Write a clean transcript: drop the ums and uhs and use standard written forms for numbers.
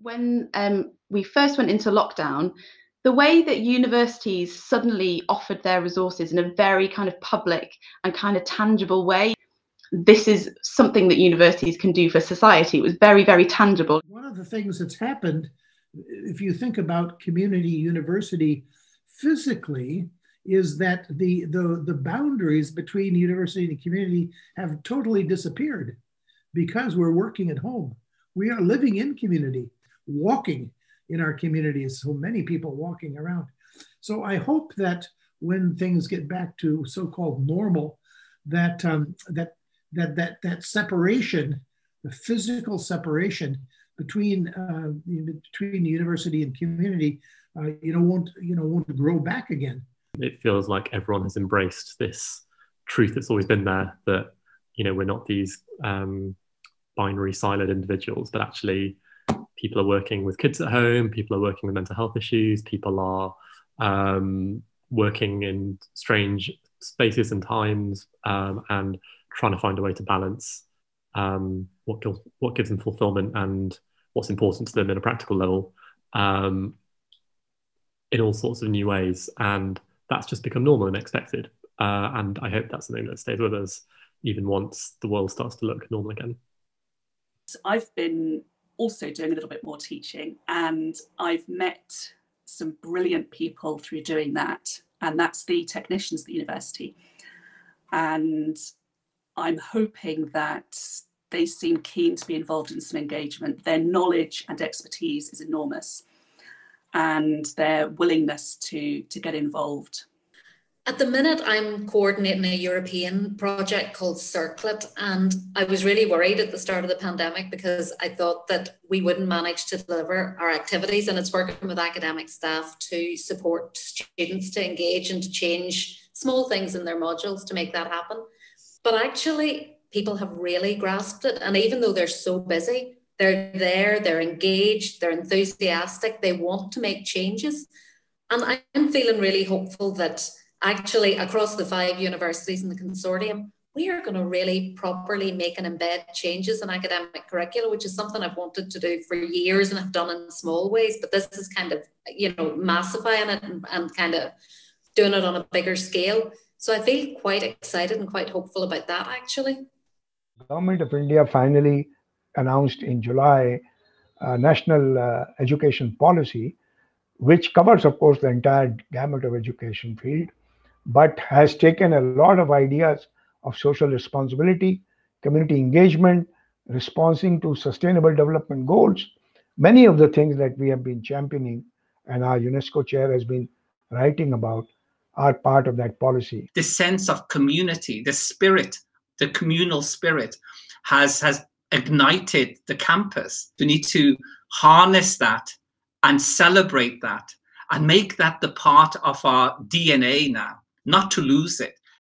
When we first went into lockdown, the way that universities suddenly offered their resources in a very kind of public and kind of tangible way, this is something that universities can do for society. It was very, very tangible. One of the things that's happened, if you think about community university physically, is that the boundaries between university and community have totally disappeared because we're working at home. We are living in community, walking in our communities, so many people walking around. So I hope that when things get back to so-called normal, that that separation, the physical separation between between the university and community, won't grow back again. It feels like everyone has embraced this truth that's always been there, that we're not these binary siloed individuals, but actually people are working with kids at home, people are working with mental health issues, people are working in strange spaces and times, and trying to find a way to balance what gives them fulfillment and what's important to them in a practical level, in all sorts of new ways. And that's just become normal and expected. And I hope that's something that stays with us even once the world starts to look normal again. I've been also doing a little bit more teaching, and I've met some brilliant people through doing that. And that's the technicians at the university. And I'm hoping that they seem keen to be involved in some engagement. Their knowledge and expertise is enormous, and their willingness to get involved. At the minute, I'm coordinating a European project called Circlet, and I was really worried at the start of the pandemic because I thought that we wouldn't manage to deliver our activities, and it's working with academic staff to support students to engage and to change small things in their modules to make that happen. But actually, people have really grasped it, and even though they're so busy, they're there, they're engaged, they're enthusiastic, they want to make changes. And I'm feeling really hopeful that actually across the 5 universities in the consortium, we are going to really properly make and embed changes in academic curricula, which is something I've wanted to do for years and have done in small ways. But this is kind of, massifying it and kind of doing it on a bigger scale. So I feel quite excited and quite hopeful about that, actually. The Government of India finally announced in July a national education policy, which covers, of course, the entire gamut of education field, but has taken a lot of ideas of social responsibility, community engagement, responding to sustainable development goals. Many of the things that we have been championing and our UNESCO chair has been writing about are part of that policy. The sense of community, the spirit, the communal spirit has ignited the campus. We need to harness that and celebrate that and make that the part of our DNA now, not to lose it.